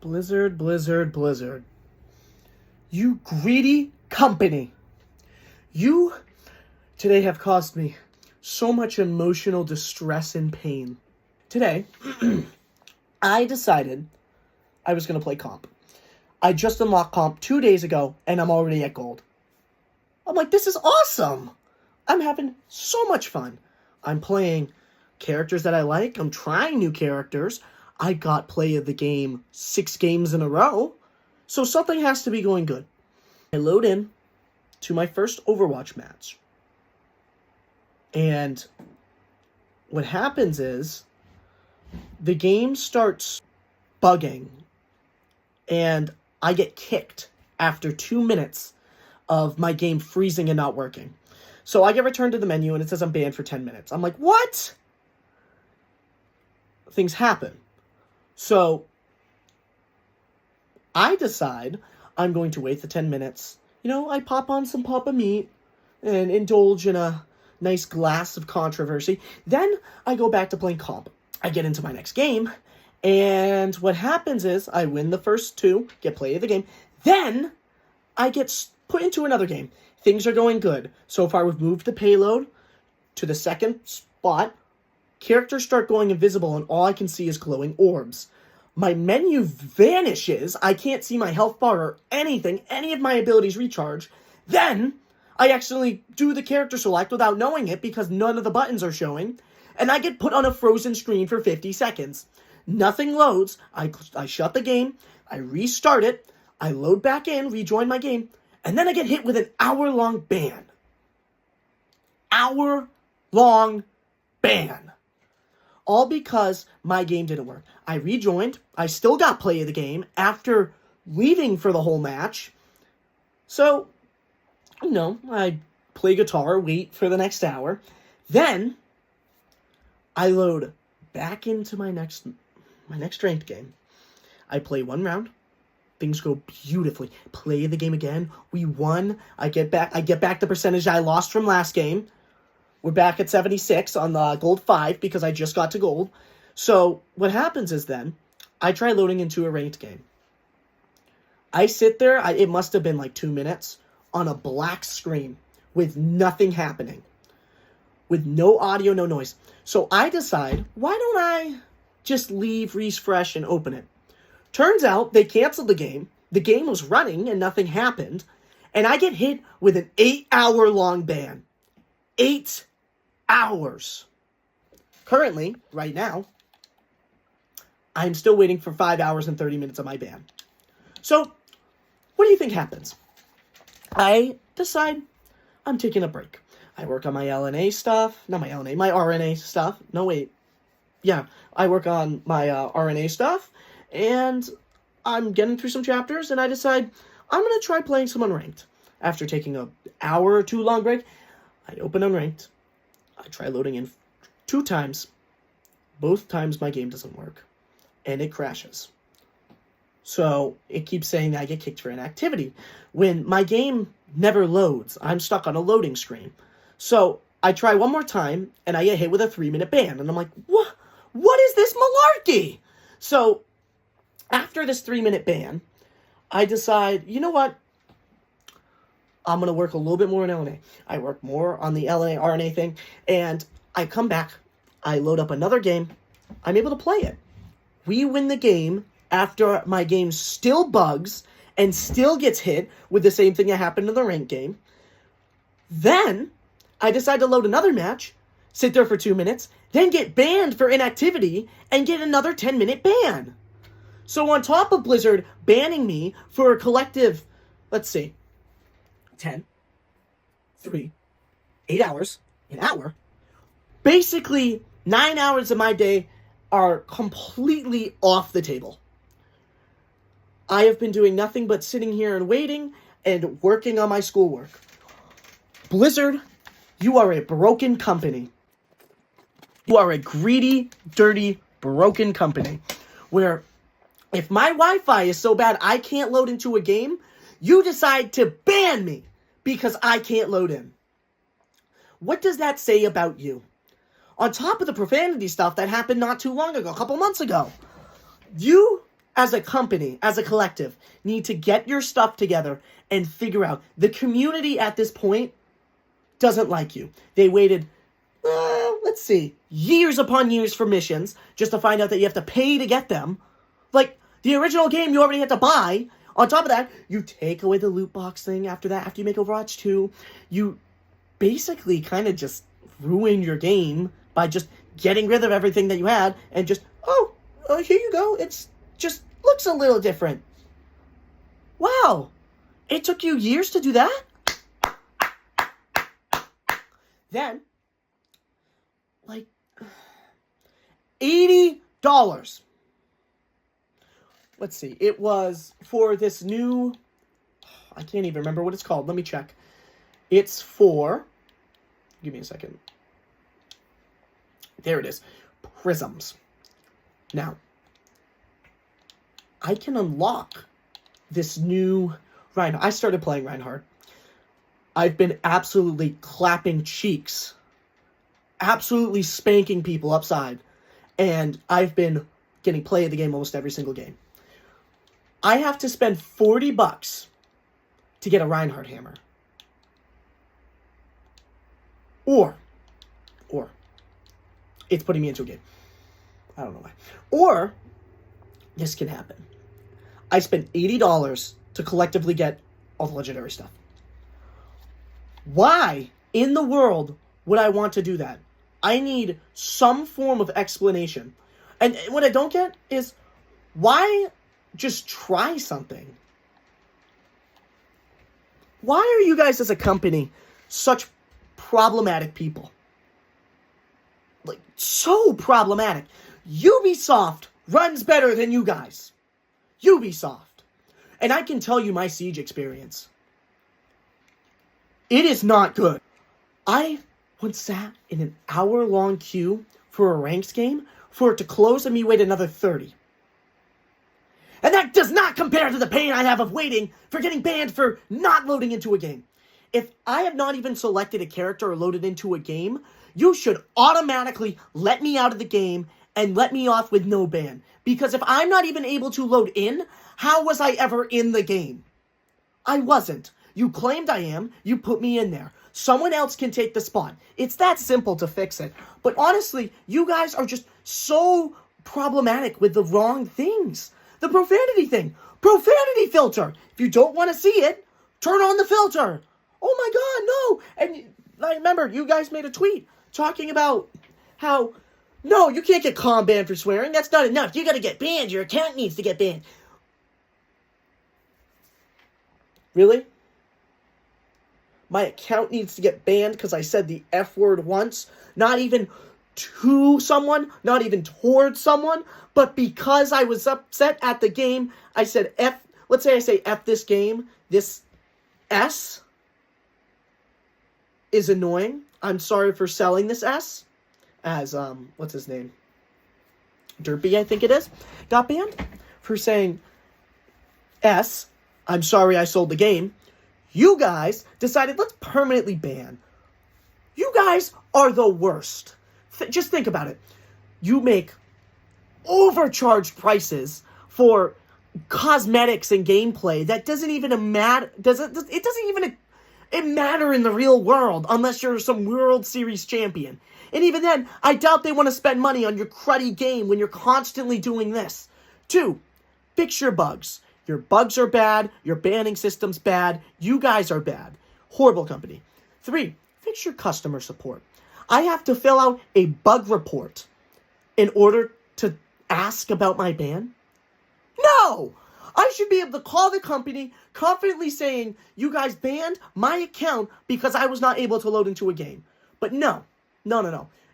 Blizzard, Blizzard, Blizzard. You greedy company. You today have caused me so much emotional distress and pain. Today, I decided I was going to play comp. I just unlocked comp 2 days ago, and I'm already at gold. I'm like, this is awesome. I'm having so much fun. I'm playing characters that I like. I'm trying new characters. I got play of the game 6 games in a row. So something has to be going good. I load in to my first Overwatch match. And what happens is the game starts bugging. And I get kicked after 2 minutes of my game freezing and not working. So I get returned to the menu and it says I'm banned for 10 minutes. I'm like, what? Things happen. So I decide I'm going to wait the 10 minutes. I pop on some Papa Meat and indulge in a nice glass of controversy. Then I go back to playing comp. I get into my next game. And what happens is I win the first 2, get play of the game. Then I get put into another game. Things are going good. So far, we've moved the payload to the second spot. Characters start going invisible, and all I can see is glowing orbs. My menu vanishes. I can't see my health bar or anything. Any of my abilities recharge. Then I accidentally do the character select without knowing it because none of the buttons are showing. And I get put on a frozen screen for 50 seconds. Nothing loads. I shut the game. I restart it. I load back in, rejoin my game. And then I get hit with an hour-long ban. Hour-long ban. All because my game didn't work. I rejoined. I still got play of the game after leaving for the whole match. So, I play guitar, wait for the next hour. Then, I load back into my next ranked game. I play 1 round. Things go beautifully. Play the game again. We won. I get back the percentage I lost from last game. We're back at 76 on the gold 5 because I just got to gold. So what happens is then I try loading into a ranked game. I sit there. It must have been like 2 minutes on a black screen with nothing happening. With no audio, no noise. So I decide, why don't I just leave, refresh, and open it? Turns out they canceled the game. The game was running and nothing happened. And I get hit with an 8-hour-long ban. 8 hours. Currently, right now, I'm still waiting for 5 hours and 30 minutes of my ban. So, what do you think happens? I decide I'm taking a break. I work on my LNA stuff. Not my LNA, my RNA stuff. No, wait. Yeah, I work on my RNA stuff. And I'm getting through some chapters, and I decide I'm going to try playing some unranked. After taking an hour or 2 long break, I open unranked. I try loading in 2 times. Both times my game doesn't work, and it crashes. So it keeps saying that I get kicked for inactivity. When my game never loads, I'm stuck on a loading screen. So I try one more time, and I get hit with a 3-minute ban. And I'm like, what is this malarkey? So after this 3-minute ban, I decide, you know what? I'm going to work a little bit more on LNA. I work more on the LNA, RNA thing, and I come back. I load up another game. I'm able to play it. We win the game after my game still bugs and still gets hit with the same thing that happened in the ranked game. Then, I decide to load another match, sit there for 2 minutes, then get banned for inactivity, and get another 10-minute ban. So on top of Blizzard banning me for a collective, 10, 3, 8 hours, an hour, basically 9 hours of my day are completely off the table. I have been doing nothing but sitting here and waiting and working on my schoolwork. Blizzard, you are a broken company. You are a greedy, dirty, broken company where if my Wi-Fi is so bad I can't load into a game, you decide to ban me because I can't load in. What does that say about you? On top of the profanity stuff that happened not too long ago, a couple months ago, you as a company, as a collective, need to get your stuff together and figure out. The community at this point doesn't like you. They waited, let's see, years upon years for missions just to find out that you have to pay to get them. Like, the original game you already had to buy. On top of that, you take away the loot box thing after that, after you make Overwatch 2. You basically kind of just ruin your game by just getting rid of everything that you had and just, here you go. It's just looks a little different. Wow. It took you years to do that? Then, like, $80. Let's see. It was for this new, I can't even remember what it's called. Let me check. It's for, give me a second. There it is. Prisms. Now, I can unlock this new Reinhardt. I started playing Reinhardt. I've been absolutely clapping cheeks. Absolutely spanking people upside. And I've been getting play of the game almost every single game. I have to spend $40 to get a Reinhardt hammer. Or, it's putting me into a game. I don't know why. Or, this can happen. I spent $80 to collectively get all the legendary stuff. Why in the world would I want to do that? I need some form of explanation. And what I don't get is, why just try something? Why are you guys as a company such problematic people? Like, so problematic. Ubisoft runs better than you guys. Ubisoft. And I can tell you my Siege experience. It is not good. I once sat in an hour-long queue for a ranks game for it to close and me wait another 30. And that does not compare to the pain I have of waiting for getting banned for not loading into a game. If I have not even selected a character or loaded into a game, you should automatically let me out of the game and let me off with no ban. Because if I'm not even able to load in, how was I ever in the game? I wasn't. You claimed I am. You put me in there. Someone else can take the spot. It's that simple to fix it. But honestly, you guys are just so problematic with the wrong things. The profanity thing. Profanity filter. If you don't want to see it, turn on the filter. Oh my God, no. And I remember you guys made a tweet talking about how, no, you can't get com banned for swearing. That's not enough. You got to get banned. Your account needs to get banned. Really? My account needs to get banned because I said the F word once? Not even to someone, not even towards someone, but because I was upset at the game, I said F. Let's say I say F this game. This S is annoying. I'm sorry for selling this S. As, what's his name? Derpy, I think it is. Got banned for saying S. I'm sorry I sold the game. You guys decided, let's permanently ban. You guys are the worst. Just think about it. You make overcharged prices for cosmetics and gameplay that doesn't even matter. It doesn't even matter in the real world unless you're some World Series champion. And even then, I doubt they want to spend money on your cruddy game when you're constantly doing this. 2, fix your bugs. Your bugs are bad. Your banning system's bad. You guys are bad. Horrible company. 3, fix your customer support. I have to fill out a bug report in order to ask about my ban? No! I should be able to call the company confidently saying, you guys banned my account because I was not able to load into a game. But no.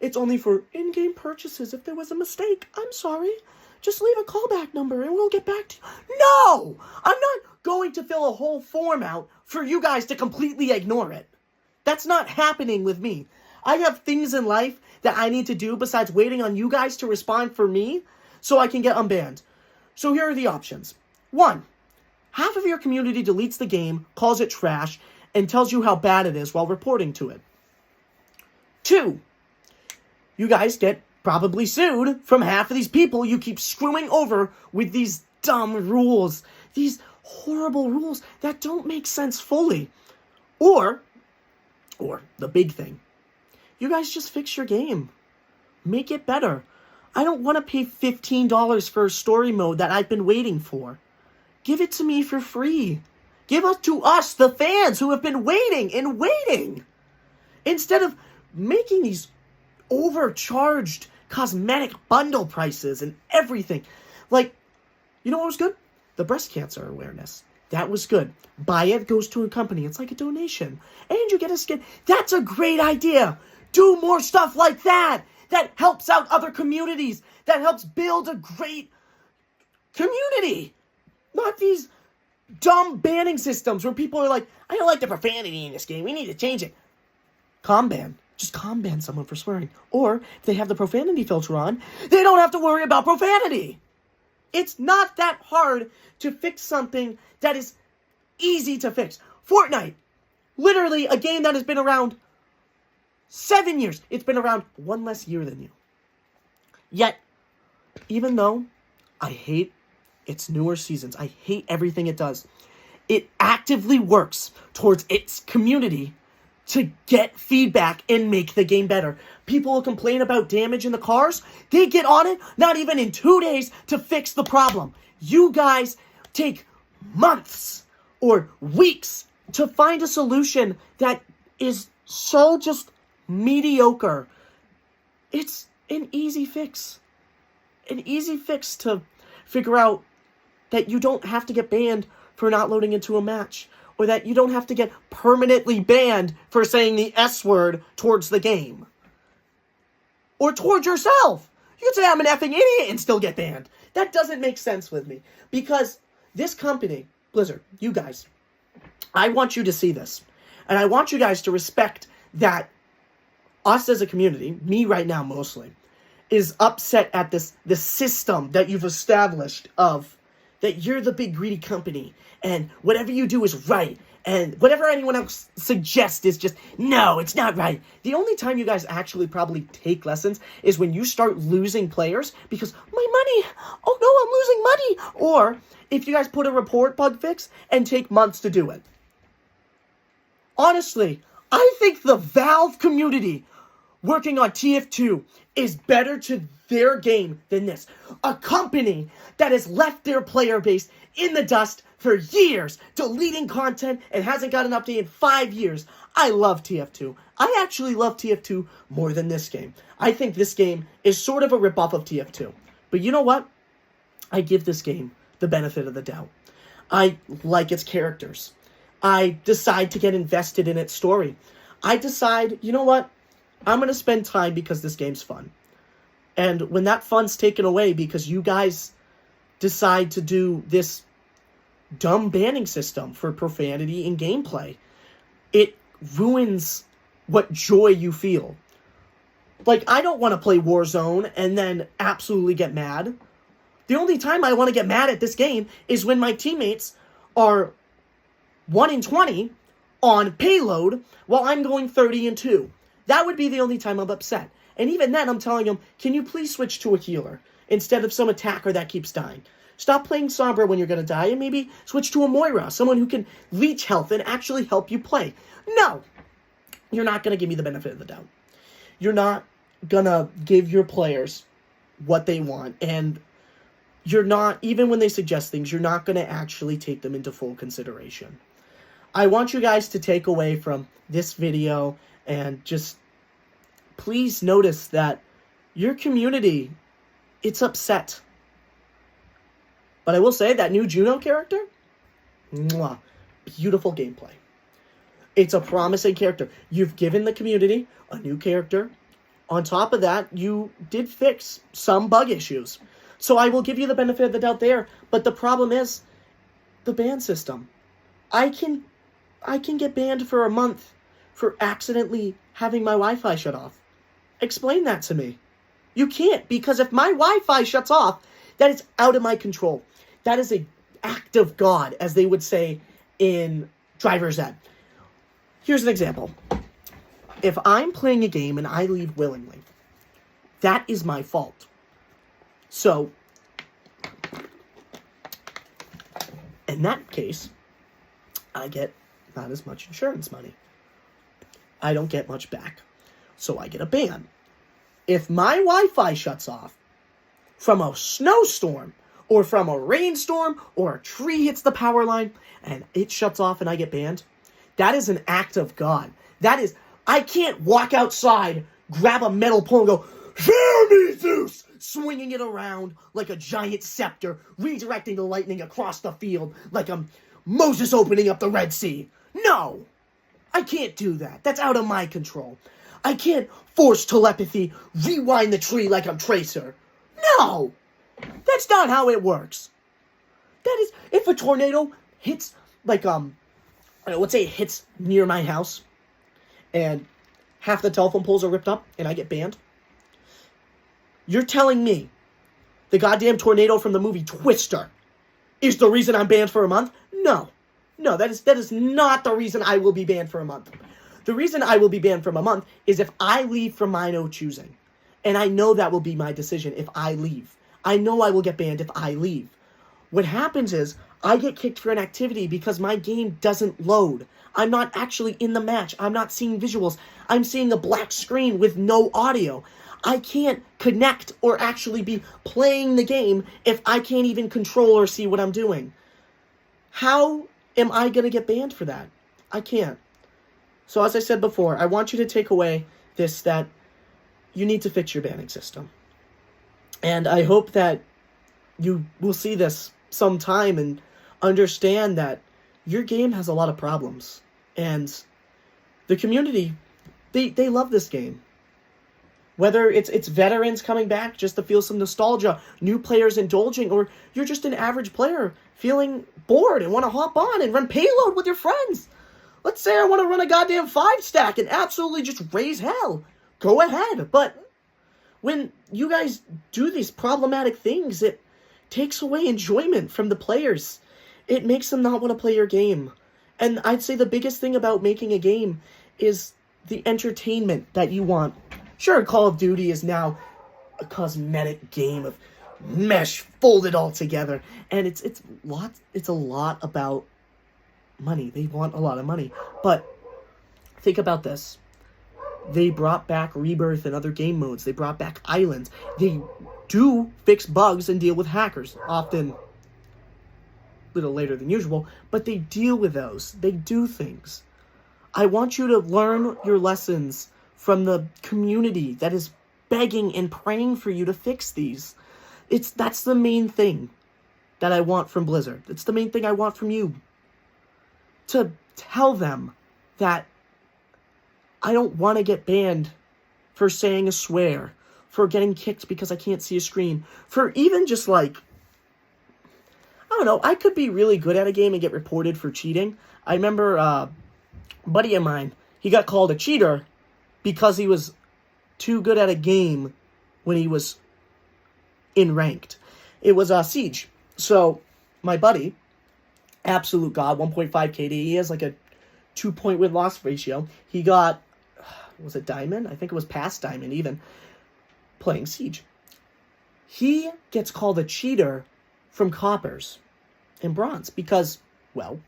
It's only for in-game purchases if there was a mistake. I'm sorry. Just leave a callback number and we'll get back to you. No! I'm not going to fill a whole form out for you guys to completely ignore it. That's not happening with me. I have things in life that I need to do besides waiting on you guys to respond for me so I can get unbanned. So here are the options. 1, half of your community deletes the game, calls it trash, and tells you how bad it is while reporting to it. 2, you guys get probably sued from half of these people you keep screwing over with these dumb rules. These horrible rules that don't make sense fully. Or the big thing. You guys just fix your game. Make it better. I don't want to pay $15 for a story mode that I've been waiting for. Give it to me for free. Give it to us, the fans, who have been waiting and waiting. Instead of making these overcharged cosmetic bundle prices and everything. Like, you know what was good? The breast cancer awareness. That was good. Buy it, goes to a company. It's like a donation. And you get a skin. That's a great idea. Do more stuff like that. That helps out other communities. That helps build a great community. Not these dumb banning systems where people are like, I don't like the profanity in this game. We need to change it. Calm ban. Just calm ban someone for swearing. Or if they have the profanity filter on, they don't have to worry about profanity. It's not that hard to fix something that is easy to fix. Fortnite. Literally a game that has been around 7 years. It's been around one less year than you. Yet, even though I hate its newer seasons, I hate everything it does, it actively works towards its community to get feedback and make the game better. People will complain about damage in the cars. They get on it, not even in 2 days, to fix the problem. You guys take months or weeks to find a solution that is so just mediocre. It's an easy fix. An easy fix to figure out that you don't have to get banned for not loading into a match. Or that you don't have to get permanently banned for saying the S word towards the game. Or towards yourself. You can say I'm an effing idiot and still get banned. That doesn't make sense with me. Because this company, Blizzard, you guys, I want you to see this. And I want you guys to respect that us as a community, me right now mostly, is upset at this system that you've established of that you're the big greedy company and whatever you do is right and whatever anyone else suggests is just, no, it's not right. The only time you guys actually probably take lessons is when you start losing players because my money, oh no, I'm losing money. Or if you guys put a report bug fix and take months to do it. Honestly, I think the Valve community working on TF2 is better to their game than this. A company that has left their player base in the dust for years, deleting content and hasn't got an update in 5 years. I love TF2. I actually love TF2 more than this game. I think this game is sort of a ripoff of TF2. But you know what? I give this game the benefit of the doubt. I like its characters. I decide to get invested in its story. I decide, you know what? I'm going to spend time because this game's fun. And when that fun's taken away because you guys decide to do this dumb banning system for profanity in gameplay, it ruins what joy you feel. Like, I don't want to play Warzone and then absolutely get mad. The only time I want to get mad at this game is when my teammates are 1 in 20 on payload while I'm going 30 and 2. That would be the only time I'm upset. And even then, I'm telling them, can you please switch to a healer instead of some attacker that keeps dying? Stop playing Sombra when you're going to die and maybe switch to a Moira, someone who can leech health and actually help you play. No, you're not going to give me the benefit of the doubt. You're not going to give your players what they want. And you're not, even when they suggest things, you're not going to actually take them into full consideration. I want you guys to take away from this video and just please notice that your community, it's upset. But I will say that new Juno character, mwah, beautiful gameplay. It's a promising character. You've given the community a new character. On top of that, you did fix some bug issues. So I will give you the benefit of the doubt there. But the problem is the ban system. I can get banned for a month for accidentally having my Wi-Fi shut off. Explain that to me. You can't, because if my Wi-Fi shuts off, that is out of my control. That is an act of God, as they would say in Driver's Ed. Here's an example. If I'm playing a game and I leave willingly, That is my fault. So, in that case, I get not as much insurance money. I don't get much back. So I get a ban. If my Wi-Fi shuts off from a snowstorm or from a rainstorm or a tree hits the power line and it shuts off and I get banned, that is an act of God. That is, I can't walk outside, grab a metal pole and go, "Hear me, Zeus!" swinging it around like a giant scepter, redirecting the lightning across the field like I'm Moses opening up the Red Sea. No! I can't do that. That's out of my control. I can't force telepathy, rewind the tree like I'm Tracer. No! That's not how it works. That is, if a tornado hits, like, let's say it hits near my house, and half the telephone poles are ripped up, and I get banned, you're telling me the goddamn tornado from the movie Twister is the reason I'm banned for a month? No. No, that is not the reason I will be banned for a month. The reason I will be banned from a month is if I leave from mine own choosing. And I know that will be my decision if I leave. I know I will get banned if I leave. What happens is, I get kicked for an activity because my game doesn't load. I'm not actually in the match. I'm not seeing visuals. I'm seeing a black screen with no audio. I can't connect or actually be playing the game if I can't even control or see what I'm doing. How am I going to get banned for that? I can't. So as I said before, I want you to take away this, that you need to fix your banning system. And I hope that you will see this sometime and understand that your game has a lot of problems. And the community, they love this game. Whether it's veterans coming back just to feel some nostalgia, new players indulging, or you're just an average player feeling bored and want to hop on and run payload with your friends. Let's say I want to run a goddamn 5-stack and absolutely just raise hell. Go ahead. But when you guys do these problematic things, it takes away enjoyment from the players. It makes them not want to play your game. And I'd say the biggest thing about making a game is the entertainment that you want. Sure, Call of Duty is now a cosmetic game of mesh folded all together, and it's a lot about money. They want a lot of money. But think about this. They brought back Rebirth and other game modes. They brought back Islands. They do fix bugs and deal with hackers, often a little later than usual, but they deal with those. They do things. I want you to learn your lessons from the community that is begging and praying for you to fix these. That's the main thing that I want from Blizzard. It's the main thing I want from you. To tell them that I don't want to get banned for saying a swear, for getting kicked because I can't see a screen, for even just like, I don't know, I could be really good at a game and get reported for cheating. I remember a buddy of mine, he got called a cheater because he was too good at a game when he was in ranked. It was Siege. So, my buddy, absolute god, 1.5 KD, he has like a 2-point win-loss ratio. He got, was it Diamond? I think it was past Diamond even, playing Siege. He gets called a cheater from Coppers and Bronze because, well,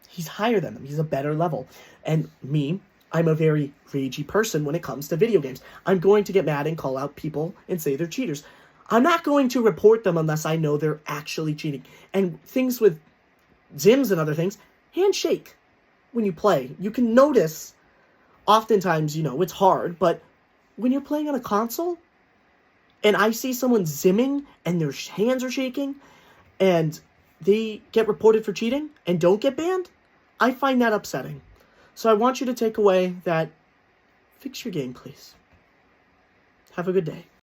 he's higher than them. He's a better level. And me, I'm a very ragey person when it comes to video games. I'm going to get mad and call out people and say they're cheaters. I'm not going to report them unless I know they're actually cheating. And things with Zims and other things, handshake when you play. You can notice, oftentimes, it's hard, but when you're playing on a console, and I see someone zimming and their hands are shaking, and they get reported for cheating and don't get banned, I find that upsetting. So I want you to take away that, fix your game, please. Have a good day.